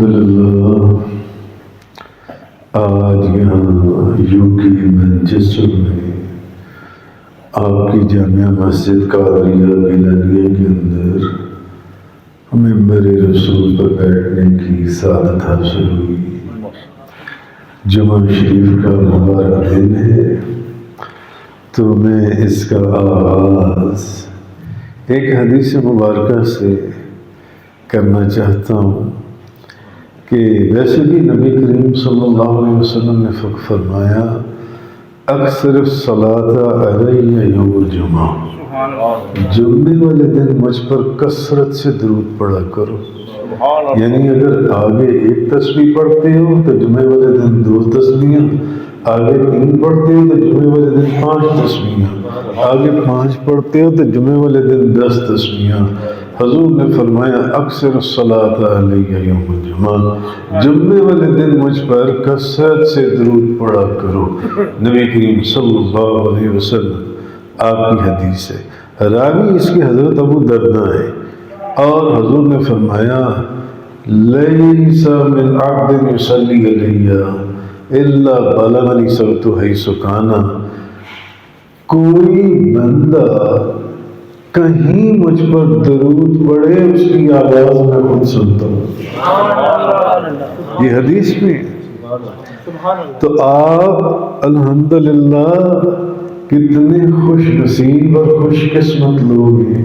الحمدللہ آج یہاں UK مینچسٹر میں آپ کی جامعہ مسجد قادریہ گیلانیہ کے اندر ممبر رسول پر بیٹھنے کی سعادت حاصل ہوئی۔ جمعہ شریف کا مبارک دن ہے، تو میں اس کا آغاز ایک حدیث مبارکہ سے کرنا چاہتا ہوں کہ ویسے بھی نبی کریم صلی اللہ علیہ وسلم نے فرمایا اکثر الصلاۃ علیہ یوم الجمعہ، جمعے والے دن مجھ پر کثرت سے درود پڑھا کرو۔ یعنی اگر آگے ایک تسبیح پڑھتے ہو تو جمعے والے دن 2 تسبیحاں، آگے 3 پڑھتے ہو تو جمعے والے دن 5 تسبیحاں، آگے 5 پڑھتے ہو تو جمعے والے دن 10 تسبیحاں۔ حضور نے فرمایا اکثر الصلاۃ علیہ یوم الجمعہ، جمعے والے دن مجھ پر کثرت سے درود پڑھا کرو۔ نبی کریم صلی اللہ علیہ وسلم آپ کی حدیث ہے، راوی اس کی حضرت ابو درداء ہے، اور حضور نے فرمایا لیس من عبد یصلی علیہ الا بلغنی صوت حیث کان، کوئی بندہ کہیں مجھ پر درود پڑھے اس کی آواز میں خود سنتا ہوں۔ یہ حدیث میں تو آپ الحمدللہ کتنے خوش نصیب اور خوش قسمت لوگ ہیں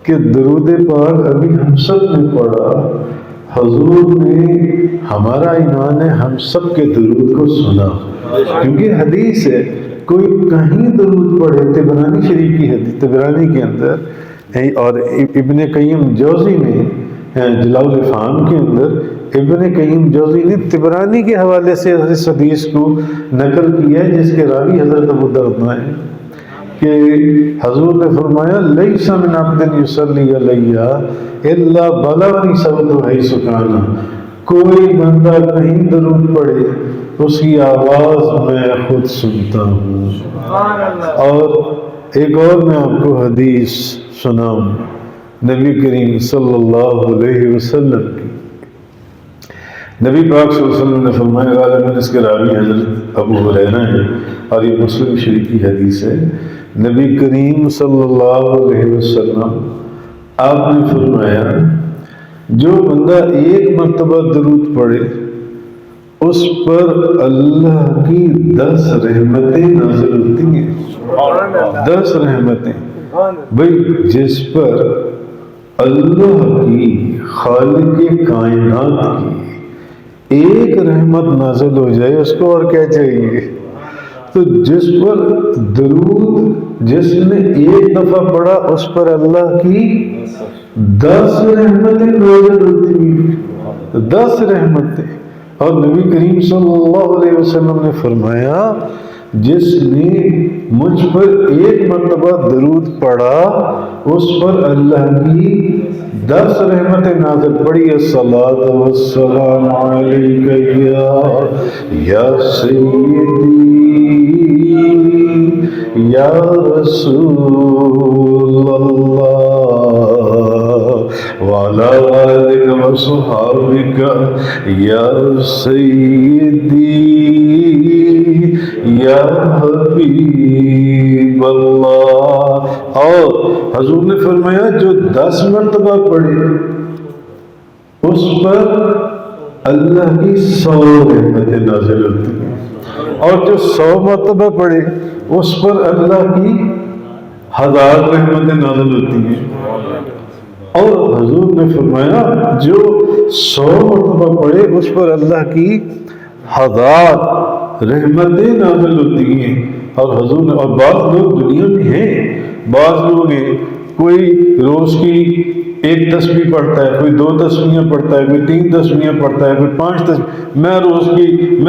کہ درود پاک ابھی ہم سب نے پڑھا، حضور نے، ہمارا ایمان ہے ہم سب کے درود کو سنا، کیونکہ حدیث ہے کوئی کہیں درود پڑھے، طبرانی شریف کی حدیث، طبرانی کے اندر، اور ابن قیم جوزی نے جلاء الافہام کے اندر ابن قیم جوزی نے طبرانی کے حوالے سے اس حدیث کو نقل کیا ہے، جس کے راوی حضرت ابو درداء ہیں، کہ حضور نے فرمایا لیس من عبد یصلی علیہ الا بلغنی صوت حیث کان، کوئی بندہ کہیں درود پڑھے اس کی آواز میں خود سنتا ہوں۔ اور ایک اور میں آپ کو حدیث سناؤں نبی کریم صلی اللہ علیہ وسلم کی۔ نبی پاک صلی اللہ علیہ وسلم نے فرمایا، غالباً اس کے راوی حضرت ابو ہریرہ ہیں اور یہ مسلم شریف کی حدیث ہے، نبی کریم صلی اللہ علیہ وسلم آپ نے فرمایا جو بندہ ایک مرتبہ درود پڑھے اس پر اللہ کی 10 رحمتیں نازل ہوتی ہیں۔ 10 رحمتیں، بھئی جس پر اللہ کی، خالق کائنات کی ایک رحمت نازل ہو جائے اس کو اور کیا چاہیے؟ تو جس پر درود جس نے ایک دفعہ پڑھا اس پر اللہ کی 10 رحمتیں نازل ہوتی ہیں، 10 رحمتیں۔ اور نبی کریم صلی اللہ علیہ وسلم نے فرمایا جس نے مجھ پر ایک مرتبہ درود پڑھا اس پر اللہ کی 10 رحمتیں نازل پڑی۔ الصلاۃ والسلام علیک یا سیدی یا رسول اللہ وعلی آلک وصحابک یا سیدی یا حبیب اللہ۔ اور حضور نے فرمایا جو 10 مرتبہ پڑھے اس پر اللہ کی 100 رحمتیں نازل ہوتی ہیں، اور جو 100 مرتبہ پڑھے اس پر اللہ کی 1000 رحمتیں نازل ہوتی ہیں۔ اور حضور نے فرمایا جو 100 مرتبہ پڑھے اس پر اللہ کی 1000 رحمتیں نازل ہوتی ہیں۔ اور حضور نے، اور بعض لوگ دنیا میں ہیں، بعض لوگ ہیں کوئی روز کی 1 تسبیح پڑھتا ہے، کوئی 2 تسبیحاں پڑھتا ہے، کوئی 3 تسبیحاں پڑھتا ہے، کوئی 5 تسبیح، میں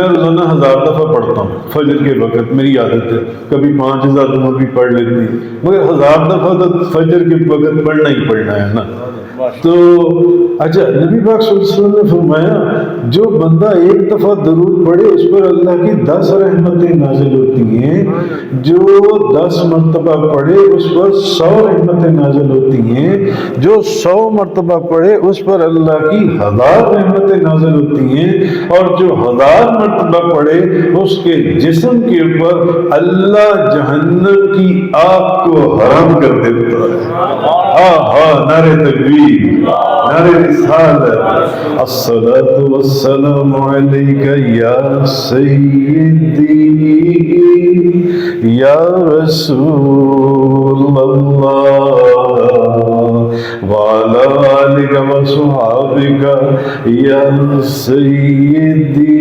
روزانہ 1000 دفعہ پڑھتا ہوں فجر کے وقت، میری عادت ہے، کبھی 5000 دفعہ بھی پڑھ لیتی ہے، مگر 1000 دفعہ تو فجر کے وقت پڑھنا ہی پڑھنا ہے نا۔ تو اچھا، نبی پاک صلی اللہ علیہ وسلم نے فرمایا جو بندہ ایک دفعہ درود پڑھے اس پر اللہ کی 10 رحمتیں نازل ہوتی ہیں، جو 10 مرتبہ پڑھے اس پر 100 رحمتیں نازل ہوتی ہیں، جو 100 مرتبہ پڑھے اس پر اللہ کی 1000 رحمتیں نازل ہوتی ہیں، اور جو 1000 مرتبہ پڑھے اس کے جسم کے اوپر اللہ جہنم کی آگ کو حرام کر دیتا ہے۔ نعرہ تکبیر، نعرہ رسالت، الصلاۃ والسلام علیک یا سیدی یا رسول اللہ وعلی آلک وصحابک یا سیدی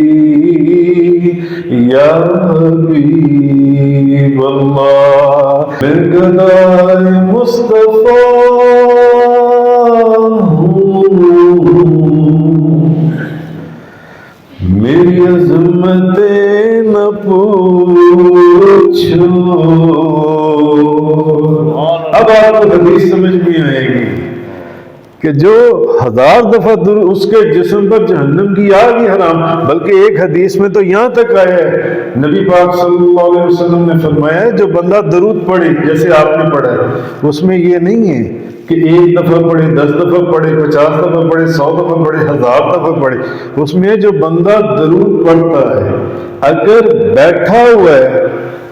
یا حبیب اللہ، میں گدائے مصطفیٰ میری عظمتیں نہ پوچھو۔ اب آپ کو حدیث سمجھ میں آئے گی کہ جو 1000 دفعہ اس کے جسم پر جہنم کی آگ ہی حرام، بلکہ ایک حدیث میں تو یہاں تک آیا ہے، نبی پاک صلی اللہ علیہ وسلم نے فرمایا ہے جو بندہ درود پڑھے جیسے آپ نے پڑھا ہے، اس میں یہ نہیں ہے کہ 1 دفعہ پڑھے، 10 دفعہ پڑھے، 50 دفعہ پڑھے، 100 دفعہ پڑھے، 1000 دفعہ پڑھے، اس میں جو بندہ درود پڑھتا ہے اگر بیٹھا ہوا ہے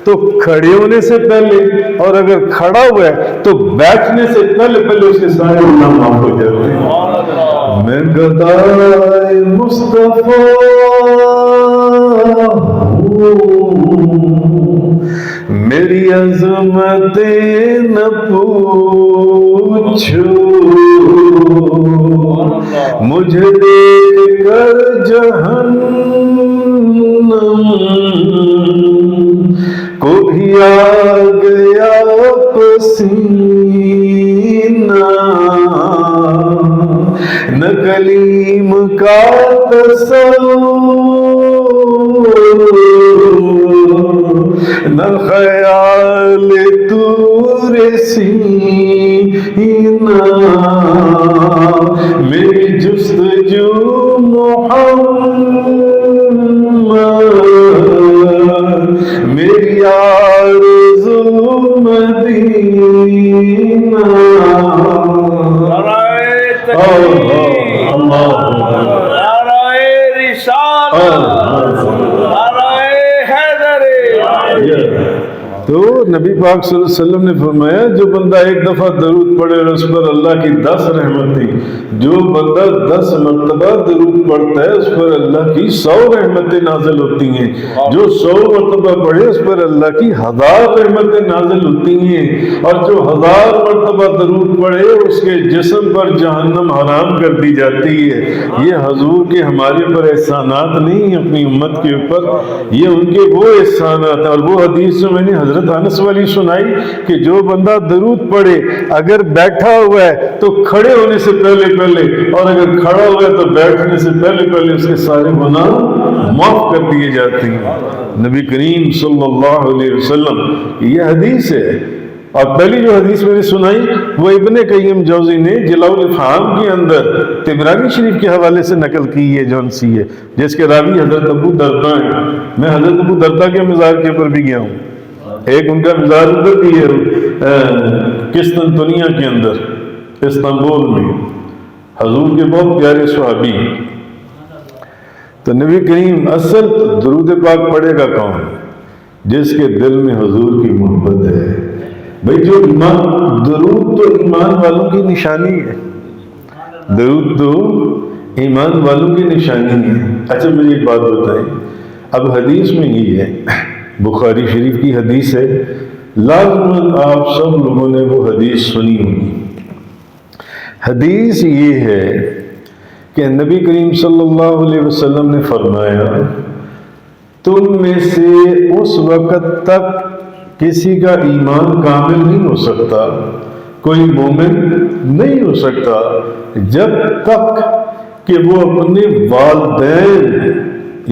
تو کھڑے ہونے سے پہلے، اور اگر کھڑا ہوا ہے تو بیٹھنے سے پہلے اس کے سارے گناہ معاف ہو جاتے ہیں۔ میں گدائے مصطفیٰ میری عظمتیں نہ پوچھو، مجھے دیکھ کر جہنم کو بھی آ گیا پسینہ، نہ کلیم کا تصور، نہ خیال طور سینہ، میری جستجو محمد، میری آرزو مدینہ۔ تو نبی پاک صلی اللہ علیہ وسلم نے فرمایا جو بندہ 1 دفعہ درود پڑھے اور اس پر اللہ کی 10 رحمتیں، جو بندہ 10 مرتبہ درود پڑھتا ہے اس پر اللہ کی 100 رحمتیں نازل ہوتی ہیں، جو 100 مرتبہ پڑھے اس پر اللہ کی 1000 رحمتیں نازل ہوتی ہیں، اور جو 1000 مرتبہ درود پڑھے اس کے جسم پر جہنم حرام کر دی جاتی ہے۔ یہ حضور کے ہمارے پر احسانات نہیں ہیں اپنی امت کے اوپر، یہ ان کے وہ احسانات ہیں۔ اور وہ حدیث جو میں نے حضرت انس والی سنائی کہ جو بندہ درود پڑھے اگر بیٹھا ہوا ہے تو کھڑے ہونے سے پہلے اور اگر کھڑا ہوا ہے تو بیٹھنے سے پہلے اس کے سارے گناہ معاف کر دیے جاتے ہیں۔ نبی کریم صلی اللہ علیہ وسلم یہ حدیث ہے۔ اور پہلی جو حدیث میں نے سنائی وہ ابن قیم جوزی نے جلاء الافہام کے اندر طبرانی شریف کے حوالے سے نقل کی ہے، جون سی ہے، جس کے راوی حضرت ابو درداء ہیں۔ میں حضرت ابو درداء کے مزار کے اوپر بھی گیا ہوں، ایک ان کا مزار ادھر بھی ہے قسطنطنیہ کے اندر استنبول میں، حضور کے بہت پیارے صحابی۔ تو نبی کریم اصل درود پاک پڑھے گا کون؟ جس کے دل میں حضور کی محبت ہے۔ بھئی جو درود تو ایمان والوں کی نشانی ہے، درود تو ایمان والوں کی نشانی ہے۔ اچھا مجھے ایک بات بتائیں، اب حدیث میں یہ ہے، بخاری شریف کی حدیث ہے، لازماً آپ سب لوگوں نے وہ حدیث سنی ہوگی۔ حدیث یہ ہے کہ نبی کریم صلی اللہ علیہ وسلم نے فرمایا تم میں سے اس وقت تک کسی کا ایمان کامل نہیں ہو سکتا، کوئی مومن نہیں ہو سکتا جب تک کہ وہ اپنے والدین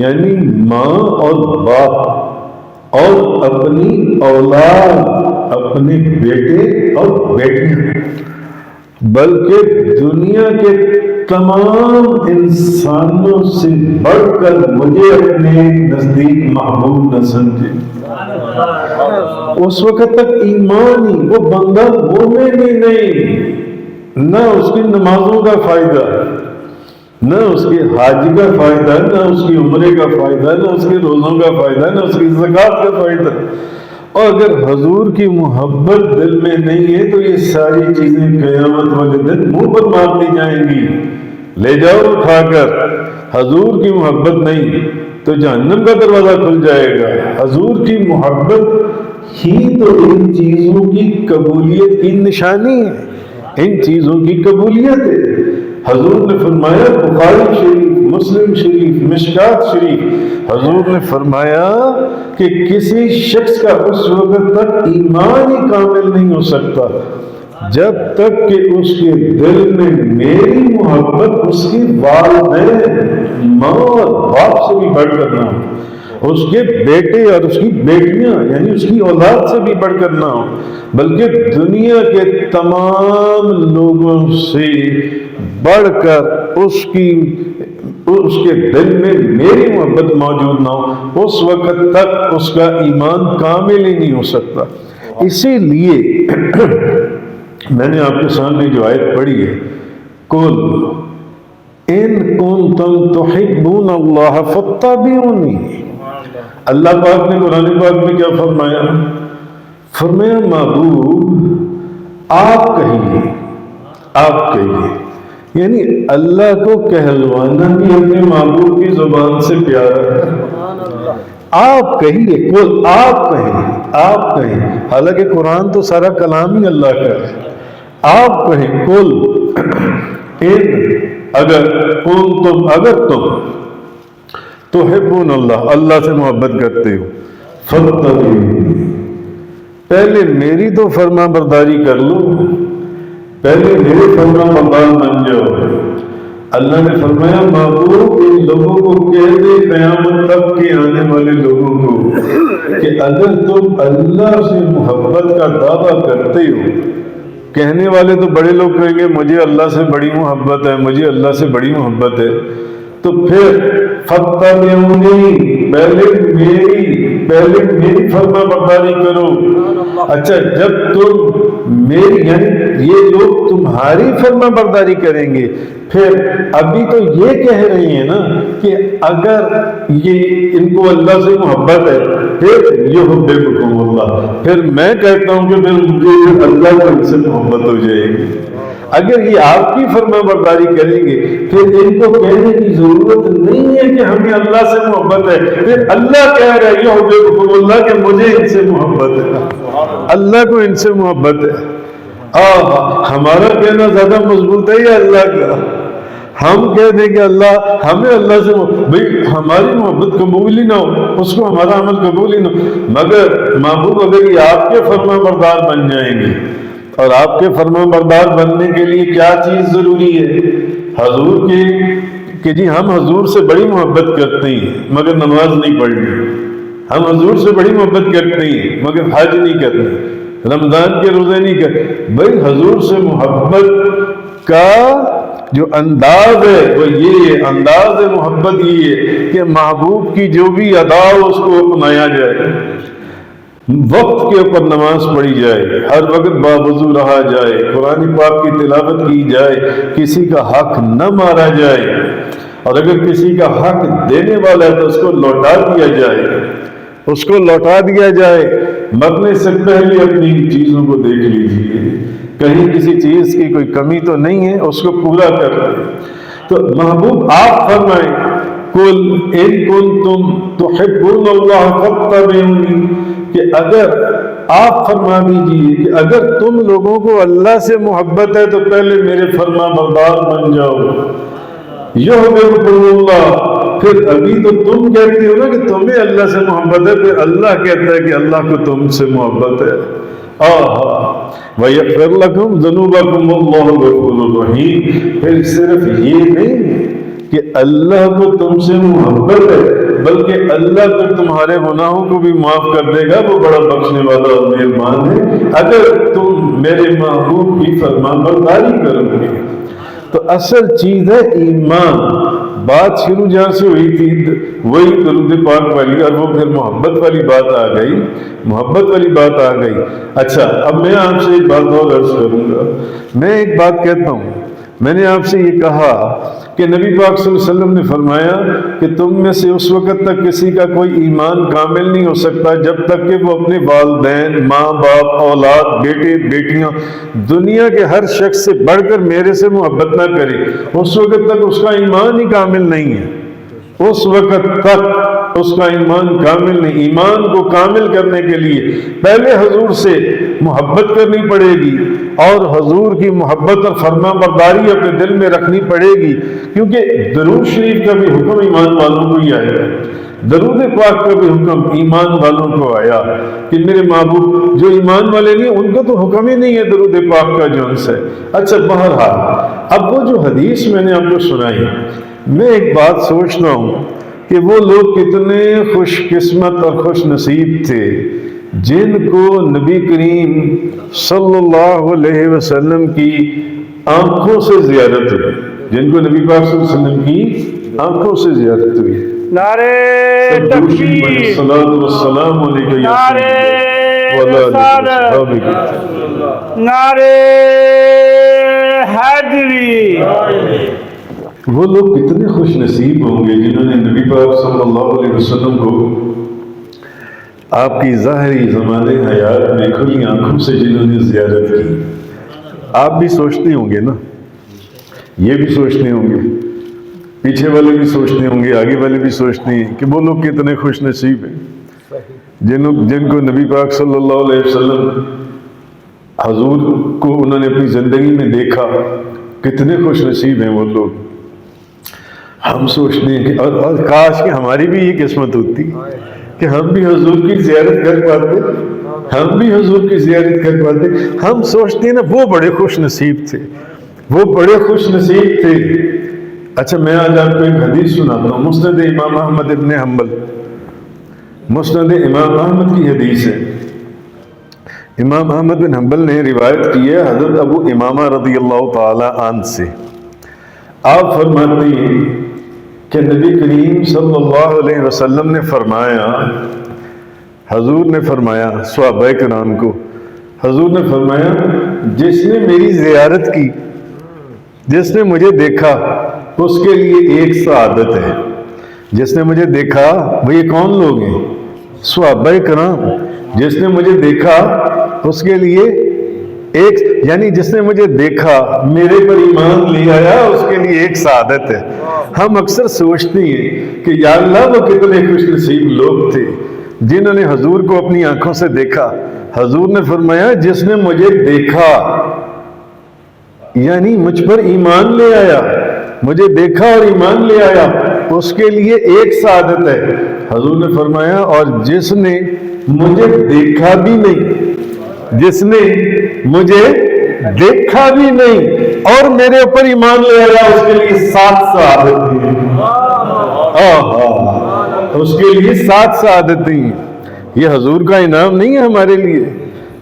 یعنی ماں اور باپ اور اپنی اولاد، اپنے بیٹے اور بیٹیاں، بلکہ دنیا کے تمام انسانوں سے بڑھ کر مجھے اپنے نزدیک محبوب نہ سمجھے، اس وقت تک ایمان ہی، وہ بندہ مومن ہی نہیں، نہ اس کی نمازوں کا فائدہ، نہ اس کے حج کا فائدہ، نہ اس کی عمرے کا فائدہ، نہ اس کے روزوں کا فائدہ، نہ اس کی زکوٰۃ کا فائدہ۔ اور اگر حضور کی محبت دل میں نہیں ہے تو یہ ساری چیزیں قیامت والے دن منہ پر مار دی جائیں گی، لے جاؤ اٹھا کر۔ حضور کی محبت نہیں تو جہنم کا دروازہ کھل جائے گا۔ حضور کی محبت ہی تو ان چیزوں کی قبولیت کی نشانی ہے، ان چیزوں کی قبولیت ہے۔ حضور نے فرمایا، بخاری شریف، مسلم شریف، مشکات شریف، حضور نے فرمایا کہ کسی شخص کا اس وقت تک ایمان ہی کامل نہیں ہو سکتا جب تک کہ اس کے دل میں میری محبت اس کے والدین، ماں اور باپ سے بھی بڑھ کر نہ ہو، اس کے بیٹے اور اس کی بیٹیاں یعنی اس کی اولاد سے بھی بڑھ کر نہ ہو، بلکہ دنیا کے تمام لوگوں سے بڑھ کر اس کے دل میں میری محبت موجود نہ ہو، اس وقت تک اس کا ایمان کامل ہی نہیں ہو سکتا۔ اسی لیے میں نے آپ کے سامنے جو آیت پڑھی ہے، قُلْ إِن كُنتُمْ تُحِبُّونَ اللَّهَ فَاتَّبِعُونِي، اللہ پاک نے قرآن پاک میں کیا فرمایا؟ فرمایا محبوب آپ کہیے، یعنی اللہ کو کہلوانا بھی اپنے محبوب کی زبان سے پیارا ہے۔ آپ کہیے، قل آپ کہیں، حالانکہ قرآن تو سارا کلام ہی اللہ کا ہے۔ آپ کہیں، قل اگر تم تحبون اللہ سے محبت کرتے ہو، فاتبعونی، پہلے میری تو فرما برداری کر لو، پہلے میرے فرما بردار بن جاؤ۔ اللہ نے فرمایا محبوب ان لوگوں کو کہہ دے، قیامت تک کے آنے والے لوگوں کو، کہ اگر تم اللہ سے محبت کا دعویٰ کرتے ہو، کہنے والے تو بڑے لوگ کہیں گے مجھے اللہ سے بڑی محبت ہے، مجھے اللہ سے بڑی محبت ہے، تو پھر فاتبعونی، پہلے میری فرما برداری کرو۔ اچھا، جب تم میری یعنی یہ لوگ تمہاری فرما برداری کریں گے، پھر ابھی تو یہ کہہ رہے ہیں نا کہ اگر یہ ان کو اللہ سے محبت ہے، پھر یحببکم اللہ، پھر میں کہتا ہوں کہ پھر مجھے اللہ کو ان سے محبت ہو جائے گی۔ اگر یہ آپ کی فرما برداری کریں گے، پھر ان کو کہنے کی ضرورت نہیں ہے کہ ہمیں اللہ سے محبت ہے، پھر اللہ کہہ رہا ہے یحببکم اللہ کہ مجھے ان سے محبت ہے، اللہ کو ان سے محبت ہے۔ ہمارا کہنا زیادہ مضبوط ہے یا اللہ کا؟ ہم کہہ دیں کہ اللہ ہمیں اللہ سے بھئی ہماری محبت قبول ہی نہ ہو، اس کو ہمارا عمل قبول ہی نہ ہو، مگر محبوب اگر یہ آپ کے فرما بردار بن جائیں گے، اور آپ کے فرما بردار بننے کے لیے کیا چیز ضروری ہے؟ حضور کی کہ جی ہم حضور سے بڑی محبت کرتے ہیں مگر نماز نہیں پڑھنی، ہم حضور سے بڑی محبت کرتے ہیں مگر حج نہیں کرتے، رمضان کے روزے نہیں کرتے۔ بھائی حضور سے محبت کا جو انداز ہے وہ یہ ہے، انداز محبت یہ ہے کہ محبوب کی جو بھی ادا ہو اس کو اپنایا جائے، وقت کے اوپر نماز پڑھی جائے، ہر وقت باوضو رہا جائے، قرآن پاک کی تلاوت کی جائے، کسی کا حق نہ مارا جائے، اور اگر کسی کا حق دینے والا ہے تو اس کو لوٹا دیا جائے۔ مرنے سے پہلے اپنی چیزوں کو دیکھ لیجیے، کہیں کسی چیز کی کوئی کمی تو نہیں ہے، اس کو پورا کر لیں۔ تو محبوب آپ فرمائیں قل ان کنتم تحبون اللہ فاتبعونی، کہ اگر آپ فرما دیجئے کہ اگر تم لوگوں کو اللہ سے محبت ہے تو پہلے میرے فرما بردار بن جاؤ، یحببکم اللہ، پھر ابھی تو تم کہتے ہو نا کہ تمہیں اللہ سے محبت ہے، پھر اللہ کہتا ہے کہ اللہ کو تم سے محبت ہے۔ وَيَغْفِرْ لَكُمْ ذُنُوبَكُمْ وَاللَّهُ غَفُورٌ رَحِيمٌ، پھر صرف یہ نہیں کہ اللہ کو تم سے محبت ہے بلکہ اللہ پھر تمہارے گناہوں کو بھی معاف کر دے گا، وہ بڑا بخشنے والا اور مہربان ہے اگر تم میرے محبوب کی فرمان برداری کرو گے۔ تو اصل چیز ہے ایمان. بات شروع جہاں سے ہوئی تھی وہی درود پاک والی، اور وہ پھر محبت والی بات آ گئی، محبت والی بات آ گئی. اچھا اب میں آپ سے ایک بات اور عرض کروں گا. میں ایک بات کہتا ہوں، میں نے آپ سے یہ کہا کہ نبی پاک صلی اللہ علیہ وسلم نے فرمایا کہ تم میں سے اس وقت تک کسی کا کوئی ایمان کامل نہیں ہو سکتا جب تک کہ وہ اپنے والدین، ماں باپ، اولاد، بیٹے بیٹیاں، دنیا کے ہر شخص سے بڑھ کر میرے سے محبت نہ کرے. اس وقت تک اس کا ایمان ہی کامل نہیں ہے. اس وقت تک اس کا ایمان کامل نہیں. ایمان کو کامل کرنے کے لیے پہلے حضور سے محبت کرنی پڑے گی، اور حضور کی محبت اور فرما برداری اپنے دل میں رکھنی پڑے گی، کیونکہ درود شریف کا بھی حکم ایمان والوں کو ہی آیا، درود پاک کا بھی حکم ایمان والوں کو آیا کہ میرے محبوب جو ایمان والے نہیں ان کو تو حکم ہی نہیں ہے درود پاک کا جو ان سے. اچھا بہرحال اب وہ جو حدیث میں نے آپ کو سنائی، میں ایک بات سوچتا ہوں کہ وہ لوگ کتنے خوش قسمت اور خوش نصیب تھے جن کو نبی کریم صلی اللہ علیہ وسلم کی آنکھوں سے زیارت ہوئی، جن کو نبی پاک صلی اللہ علیہ وسلم کی آنکھوں سے زیارت ہوئی. نعرے تکبیر، الصلاۃ والسلام علیکم یا نعرے رسالت، نعرے حیدری. وہ لوگ کتنے خوش نصیب ہوں گے جنہوں نے نبی پاک صلی اللہ علیہ وسلم کو آپ کی ظاہری زمانے حیات میں کھلی آنکھوں سے جنہوں نے زیارت کی. آپ بھی سوچتے ہوں گے نا، یہ بھی سوچتے ہوں گے، پیچھے والے بھی سوچتے ہوں گے، آگے والے بھی سوچتے ہیں کہ وہ لوگ کتنے خوش نصیب ہیں جن کو نبی پاک صلی اللہ علیہ وسلم حضور کو انہوں نے اپنی زندگی میں دیکھا. کتنے خوش نصیب ہیں وہ لوگ. ہم سوچتے ہیں کہ اور کاش کہ ہماری بھی یہ قسمت ہوتی کہ ہم بھی حضور کی زیارت کر پاتے، ہم بھی حضور کی زیارت کر پاتے. ہم سوچتے ہیں نا وہ بڑے خوش نصیب تھے، وہ بڑے خوش نصیب تھے. اچھا میں آج آپ کو ایک حدیث سناتا ہوں، مسند امام احمد ابن حنبل، مسند امام احمد کی حدیث ہے. امام احمد بن حنبل نے روایت کی ہے حضرت ابو امامہ رضی اللہ تعالی عنہ سے. آپ فرماتے ہیں کہ نبی کریم صلی اللہ علیہ وسلم نے فرمایا، حضور نے فرمایا صحابہ کرام کو، حضور نے فرمایا جس نے میری زیارت کی، جس نے مجھے دیکھا اس کے لیے ایک سعادت ہے. جس نے مجھے دیکھا وہ یہ کون لوگ ہیں؟ صحابہ کرام. جس نے مجھے دیکھا اس کے لیے ایک، یعنی جس نے مجھے دیکھا میرے پر ایمان لے آیا اس کے لیے ایک سعادت ہے. ہم اکثر سوچتے ہیں کہ یا اللہ وہ کتنے خوش نصیب لوگ تھے جنہوں نے حضور کو اپنی آنکھوں سے دیکھا. حضور نے فرمایا جس نے مجھے دیکھا یعنی مجھ پر ایمان لے آیا، مجھے دیکھا اور ایمان لے آیا، اس کے لیے ایک سعادت ہے. حضور نے فرمایا اور جس نے مجھے دیکھا بھی نہیں، جس نے مجھے دیکھا بھی نہیں اور میرے اوپر ایمان لے آیا اس کے لیے 7 سعادتیں. اس کے لیے 7 سعادتیں. یہ حضور کا انعام نہیں ہے ہمارے لیے.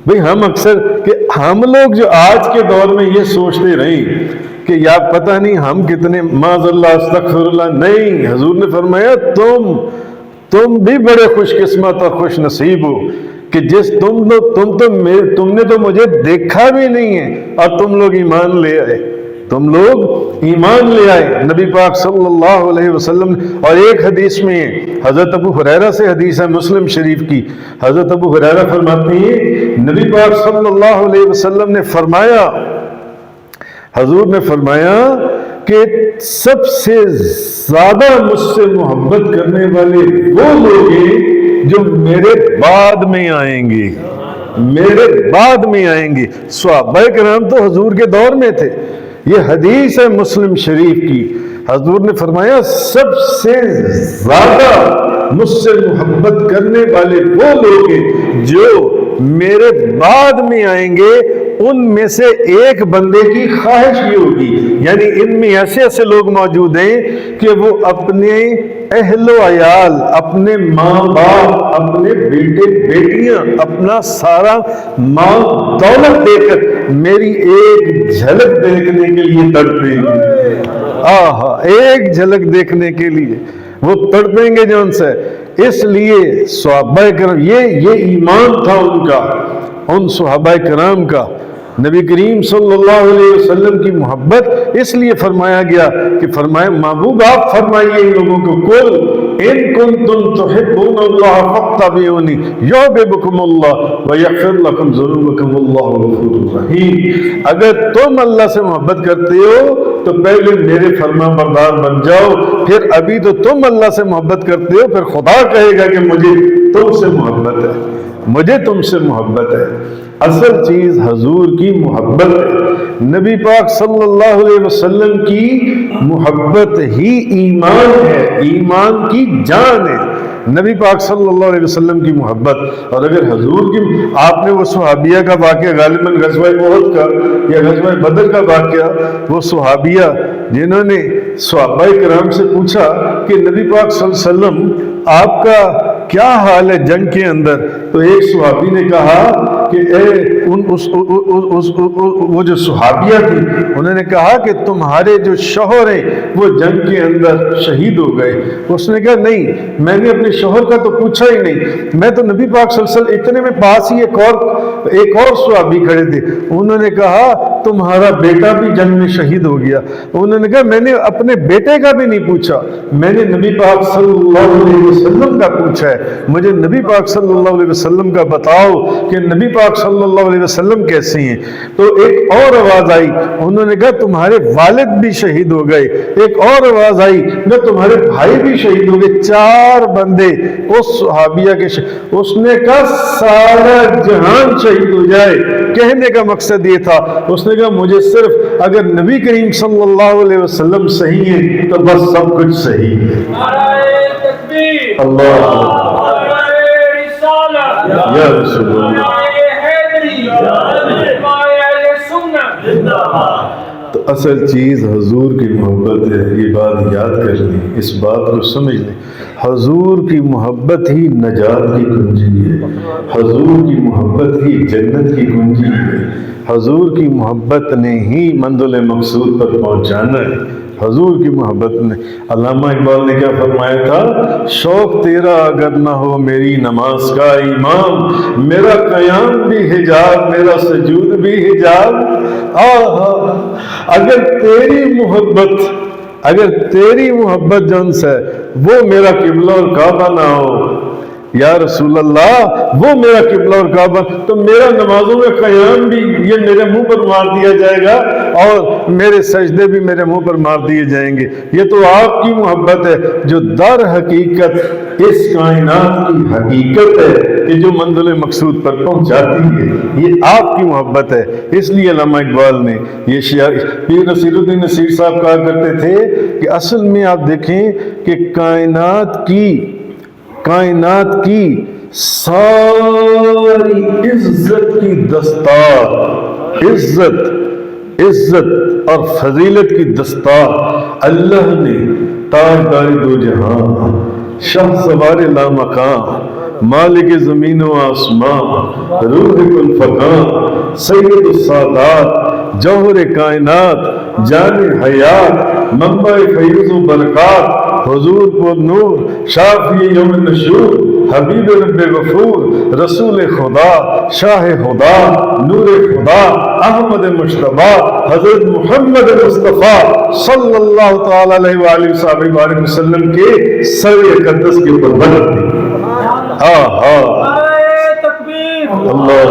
بھئی ہم اکثر کہ ہم لوگ جو آج کے دور میں یہ سوچتے رہیں کہ یا پتہ نہیں ہم کتنے معاذ اللہ استغفر اللہ، نہیں، حضور نے فرمایا تم بھی بڑے خوش قسمت اور خوش نصیب ہو کہ تم نے تو مجھے دیکھا بھی نہیں ہے اور تم لوگ ایمان لے آئے، تم لوگ ایمان لے آئے. نبی پاک صلی اللہ علیہ وسلم. اور ایک حدیث میں حضرت ابو ہریرہ سے حدیث ہے مسلم شریف کی، حضرت ابو ہریرہ فرماتے ہیں نبی پاک صلی اللہ علیہ وسلم نے فرمایا، حضور نے فرمایا کہ سب سے زیادہ مجھ سے محبت کرنے والے وہ لوگ ہیں جو میرے بعد میں آئیں گے، میرے بعد میں آئیں گے. صحابہ کرام تو حضور کے دور میں تھے. یہ حدیث ہے مسلم شریف کی. حضور نے فرمایا سب سے زیادہ مجھ سے محبت کرنے والے وہ لوگ ہیں جو میرے بعد میں آئیں گے. ان میں سے ایک بندے کی خواہش یہ ہوگی، یعنی ان میں ایسے ایسے لوگ موجود ہیں کہ وہ اپنے اہل و عیال، اپنے ماں باپ، اپنے بیٹے بیٹیاں، اپنا سارا مال دولت دے کر میری ایک جھلک دیکھنے کے لیے تڑپیں گے۔ آہا، ایک جھلک دیکھنے کے لیے وہ تڑپیں گے جون سے۔ اس لیے صحابہ کرام، یہ ایمان تھا ان کا، ان صحابہ کرام کا۔ نبی کریم صلی اللہ علیہ وسلم کی محبت اس لیے فرمایا گیا کہ فرمایا محبوب آپ فرمائیے ان لوگوں کو، قل ان کنتم تحبون اللہ فاتبعونی یحببکم اللہ ویغفر لکم ذنوبکم اللہ غفور رحیم۔ اگر تم اللہ سے محبت کرتے ہو تو پہلے میرے فرما بردار بن جاؤ، پھر ابھی تو تم اللہ سے محبت کرتے ہو، پھر خدا کہے گا کہ مجھے تم سے محبت ہے، مجھے تم سے محبت ہے۔ اصل چیز حضور کی محبت ہے، نبی پاک صلی اللہ علیہ وسلم کی محبت ہی ایمان ہے، ایمان کی جان ہے، نبی پاک صلی اللہ علیہ وسلم کی محبت۔ اور اگر حضور کی، آپ نے وہ صحابیہ کا واقعہ غالباً غزوہ احد کا یا غزوہ بدر کا واقعہ، وہ صحابیہ جنہوں نے صحابہ کرام سے پوچھا کہ نبی پاک صلی اللہ علیہ وسلم آپ کا کیا حال ہے جنگ کے اندر، تو ایک صحابی نے کہا کہ وہ جو صحابیہ تھی انہوں نے کہا کہ تمہارے جو شوہر ہیں وہ جنگ کے اندر شہید ہو گئے۔ اس نے کہا نہیں، میں نے اپنے شوہر کا تو پوچھا ہی نہیں، میں تو نبی پاک صلی اللہ علیہ وسلم، اتنے میں پاس ہی ایک اور صحابی کھڑے تھے، انہوں نے کہا تمہارا بیٹا بھی جنگ میں شہید ہو گیا۔ انہوں نے کہا میں نے اپنے بیٹے کا بھی نہیں پوچھا، میں نے نبی پاک صلی اللہ علیہ وسلم کا پوچھا ہے، مجھے نبی پاک صلی اللہ علیہ وسلم کا بتاؤ کہ نبی پاک صلی اللہ علیہ وسلم کیسے ہیں۔ تو ایک اور آواز آئی، انہوں نے کہا تمہارے والد بھی شہید ہو گئے۔ ایک اور آواز آئی کہ تمہارے بھائی بھی شہید ہو گئے۔ چار بندے اس صحابیہ کے اس نے کہا سارا جہان شہید ہو جائے، کہنے کا مقصد یہ تھا، اس نے کہا مجھے صرف اگر نبی کریم صلی اللہ علیہ وسلم صحیح ہے تو بس سب کچھ صحیح ہے۔ اللہ یا رسول اللہ۔ تو اصل چیز حضور کی محبت ہے، یہ بات یاد کر لیں، اس بات کو سمجھ لیں، حضور کی محبت ہی نجات کی کنجی ہے، حضور کی محبت ہی جنت کی کنجی ہے، حضور کی محبت نے ہی منزل مقصود پر پہنچانا ہے، حضور کی محبت نے۔ علامہ اقبال نے کیا فرمایا تھا، شوق تیرا اگر نہ ہو میری نماز کا امام، میرا قیام بھی حجاب، میرا سجود بھی حجاب۔ اگر تیری محبت جن سے وہ میرا قبلہ اور کعبہ نہ ہو، یا رسول اللہ وہ میرا قبلہ اور کعبہ، تو میرا نمازوں میں قیام بھی یہ میرے منہ پر مار دیا جائے گا اور میرے سجدے بھی میرے منہ پر مار دیے جائیں گے۔ یہ تو آپ کی محبت ہے جو در حقیقت اس کائنات کی حقیقت ہے کہ جو منزل مقصود پر پہنچاتی ہے، یہ آپ کی محبت ہے۔ اس لیے علامہ اقبال نے یہ شعر، پیر نصیر الدین نصیر صاحب کہا کرتے تھے کہ اصل میں آپ دیکھیں کہ کائنات کی ساری عزت کی دستار، عزت اور فضیلت کی دستار اللہ نے تاجدار دو جہاں، شاہ سوار لامکان، مالک زمین و آسمان، روح کل فکان، سید السادات، جوہر کائنات، جان حیات، منبع فیض و برکات، حضور پر نور، شافی یوم النشور، حبیب رب غفور، رسول خدا، شاہ خدا، نور خدا، احمد مجتبی، حضرت محمد مصطفیٰ صلی اللہ تعالی علیہ وآلہ وسلم کے سر اقدس کے اوپر بلند تھی۔ اللہ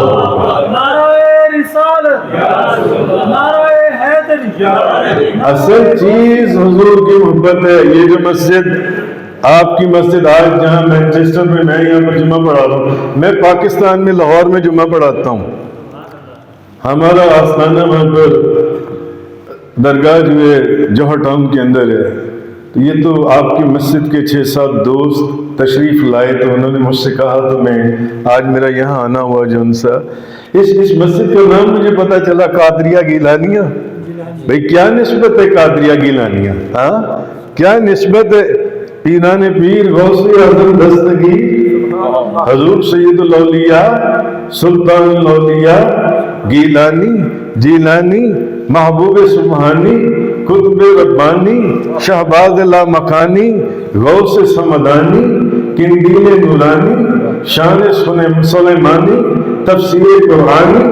اصل چیز حضور کی محبت ہے۔ یہ جو مسجد، آپ کی مسجد آج جہاں مینچسٹر میں میں یہاں پر جمعہ پڑھا رہا ہوں، میں پاکستان میں لاہور میں جمعہ پڑھاتا ہوں، ہمارا آستانہ وہاں پر درگاہ جو ہے جوہر ٹاؤن کے اندر ہے۔ تو یہ تو آپ کی مسجد کے 6-7 دوست تشریف لائے تو انہوں نے مجھ سے کہا، تو میں آج میرا یہاں آنا ہوا جو ان سے اس مسجد کا نام مجھے پتا چلا قادریہ گیلانیہ۔ بھئی کیا نسبت ہے قادریہ گیلانیہ؟ کیا نسبت ہے؟ پیران پیر غوث اعظم دستگیر حضور سید الاولیاء سلطان الاولیاء گیلانی جیلانی محبوب سبحانی قطب ربانی شہباز لامکانی غوث سمدانی قندیل نورانی شان سلیمانی تفسیر قرآنی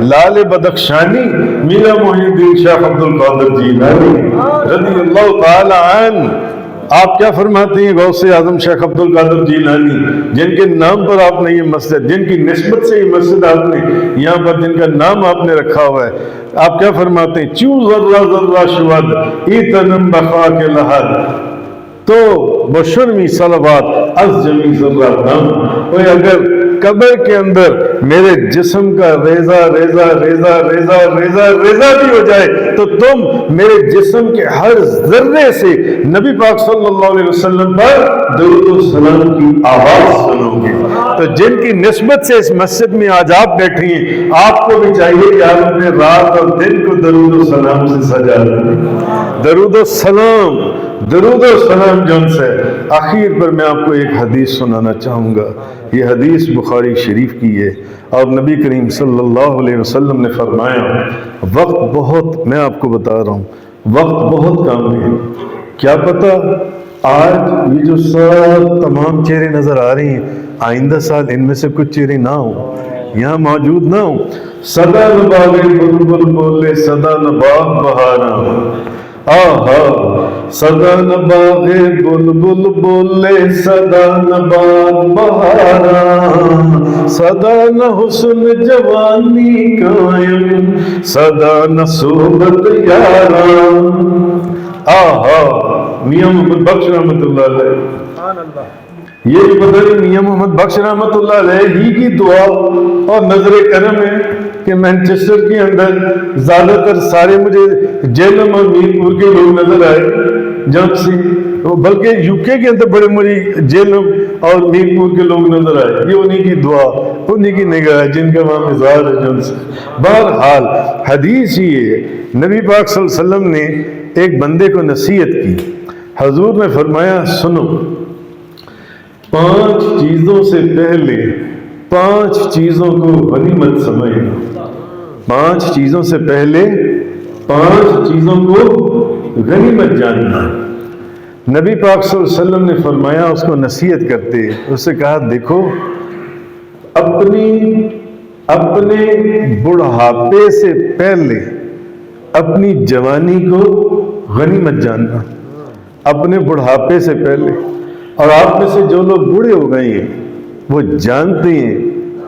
لال بدخشانی میرا محی الدین شیخ عبد القادر جیلانی رضی اللہ تعالی عنہ. آپ کیا فرماتے ہیں غوث اعظم شیخ عبد القادر جیلانی جن کے نام پر آپ نے یہ مسجد، جن کی نسبت سے یہ مسجد آپ نے یہاں پر جن کا نام آپ نے رکھا ہوا ہے، آپ کیا فرماتے ہیں؟ چو ذرہ ذرہ شود ایتنم بخا کے لحد تو بشرمی صلوات از جمی ذرہ دم. کوئی اگر قبر کے اندر میرے جسم کا ریزہ ریزہ ریزہ ریزہ ریزہ ریزہ بھی ہو جائے تو تم میرے جسم کے ہر ذرے سے نبی پاک صلی اللہ علیہ وسلم پر درود و سلام کی آواز سنو گے. تو جن کی نسبت سے اس مسجد میں آج آپ بیٹھی ہیں، آپ کو بھی چاہیے کہ آپ اپنے رات اور دن کو درود و سلام سے سجا دیں. درود و سلام، درود و سلام جن سے. آخر پر میں آپ کو ایک حدیث سنانا چاہوں گا. یہ حدیث بخاری شریف کی ہے اور نبی کریم صلی اللہ علیہ وسلم نے فرمایا وقت بہت، میں آپ کو بتا رہا ہوں وقت بہت کام ہے. کیا پتہ آج یہ جو سب تمام چہرے نظر آ رہے ہیں آئندہ سال ان میں سے کچھ چہرے نہ ہوں، یہاں موجود نہ ہوں. صدا نباغ بلبل بولے صدا نباغ بہارا آہا صدا نباغ بلبل بولے صدا نباغ بہارا صدا نہ حسن جوانی قائم صدا نہ صحبت یارا. آہا میاں محمد بخش رحمت اللہ علیہ، یہ بھی پتہ نہیں میاں محمد بخش رحمت اللہ علیہ ہی کی دعا اور نظر کرم ہے کہ مینچسٹر کے اندر زیادہ تر سارے مجھے جیلم اور میرپور کے لوگ نظر آئے جب سے، بلکہ یو کے اندر بڑے مجھے جیلم اور میرپور کے لوگ نظر آئے. یہ انہی کی دعا، انہی کی نگاہ جن کا وہاں مزاج ہے جن سے. بہرحال حدیث یہ ہے، نبی پاک صلی اللہ علیہ وسلم نے ایک بندے کو نصیحت کی. حضور نے فرمایا سنو، 5 چیزوں سے پہلے 5 چیزوں کو غنیمت سمجھنا. 5 چیزوں سے پہلے 5 چیزوں کو غنیمت جاننا. نبی پاک صلی اللہ علیہ وسلم نے فرمایا اس کو نصیحت کرتے، اس سے کہا دیکھو اپنے بڑھاپے سے پہلے اپنی جوانی کو غنیمت جاننا. اپنے بڑھاپے سے پہلے. اور آپ میں سے جو لوگ بوڑھے ہو گئے ہیں وہ جانتے ہیں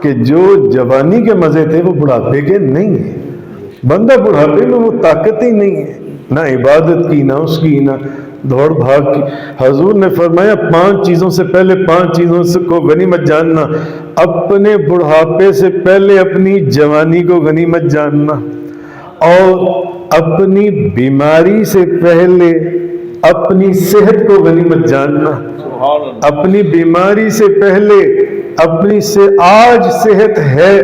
کہ جو جوانی کے مزے تھے وہ بڑھاپے کے نہیں ہیں. بندہ بڑھاپے میں وہ طاقت ہی نہیں ہے، نہ عبادت کی، نہ اس کی، نہ دوڑ بھاگ کی. حضور نے فرمایا 5 چیزوں سے پہلے 5 چیزوں کو غنیمت جاننا. اپنے بڑھاپے سے پہلے اپنی جوانی کو غنیمت جاننا، اور اپنی بیماری سے پہلے اپنی صحت کو غنیمت جاننا. اپنی بیماری سے پہلے اپنی سے آج صحت ہے،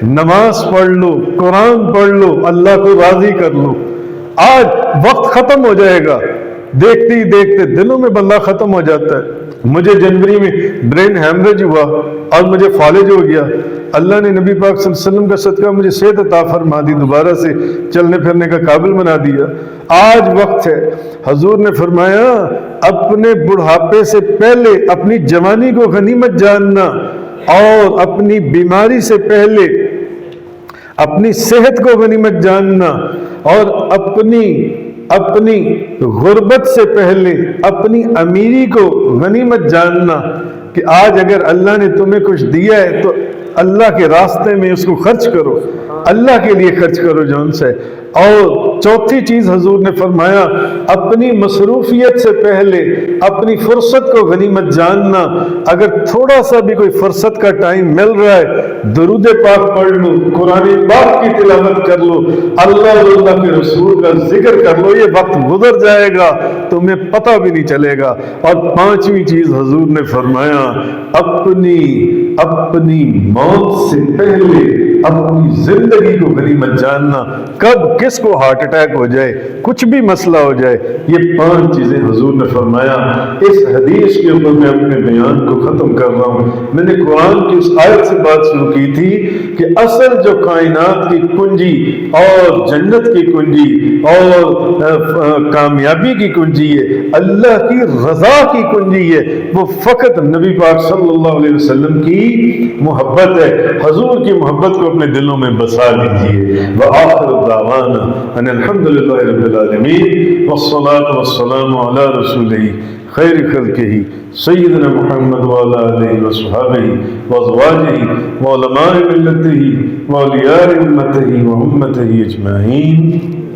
نماز پڑھ لو، قرآن پڑھ لو، اللہ کو راضی کر لو. آج وقت ختم ہو جائے گا، دیکھتے ہی دیکھتے دنوں میں بندہ ختم ہو جاتا ہے. مجھے جنوری میں برین ہیمریج ہوا اور مجھے فالج ہو گیا. اللہ نے نبی پاک صلی اللہ علیہ وسلم کا صدقہ مجھے صحت عطا فرما دی، دوبارہ سے چلنے پھرنے کا قابل بنا دیا. آج وقت ہے. حضور نے فرمایا اپنے بڑھاپے سے پہلے اپنی جوانی کو غنیمت جاننا، اور اپنی بیماری سے پہلے اپنی صحت کو غنیمت جاننا، اور اپنی غربت سے پہلے اپنی امیری کو غنیمت جاننا کہ آج اگر اللہ نے تمہیں کچھ دیا ہے تو اللہ کے راستے میں اس کو خرچ کرو، اللہ کے لیے خرچ کرو جون سے. اور چوتھی چیز حضور نے فرمایا اپنی مصروفیت سے پہلے اپنی فرصت کو غنیمت جاننا. اگر تھوڑا سا بھی کوئی فرصت کا ٹائم مل رہا ہے درود پاک پڑھ لو، قرآن پاک کی تلاوت کر لو، اللہ اور اللہ کے رسول کا ذکر کر لو. یہ وقت گزر جائے گا تمہیں پتہ بھی نہیں چلے گا. اور 5ویں چیز حضور نے فرمایا اپنی موت سے پہلے اپنی زندگی کو غنیمت جاننا، کب کس کو ہارٹ اٹیک ہو جائے، کچھ بھی مسئلہ ہو جائے، یہ 5 چیزیں حضور نے فرمایا۔ اس حدیث کے اوپر میں اپنے بیان کو ختم کر رہا ہوں۔ میں نے قرآن کی اس آیت سے بات شروع کی تھی کہ اصل جو کائنات کی کنجی اور جنت کی کنجی اور کامیابی کی کنجی ہے، اللہ کی رضا کی کنجی ہے، وہ فقط نبی پاک صلی اللہ علیہ وسلم کی محبت ہے۔ حضور کی محبت کو اپنے دلوں میں بسا لیجیے۔ وآخر دعوانا ان الحمدللہ رب العالمین والصلاة والسلام علی رسولہ خیر خلقہ سیدنا محمد وعلی آلہ وصحبہ وازواجہ وعلماء ملتہ واولیاء امتہ وامتہ اجمعین۔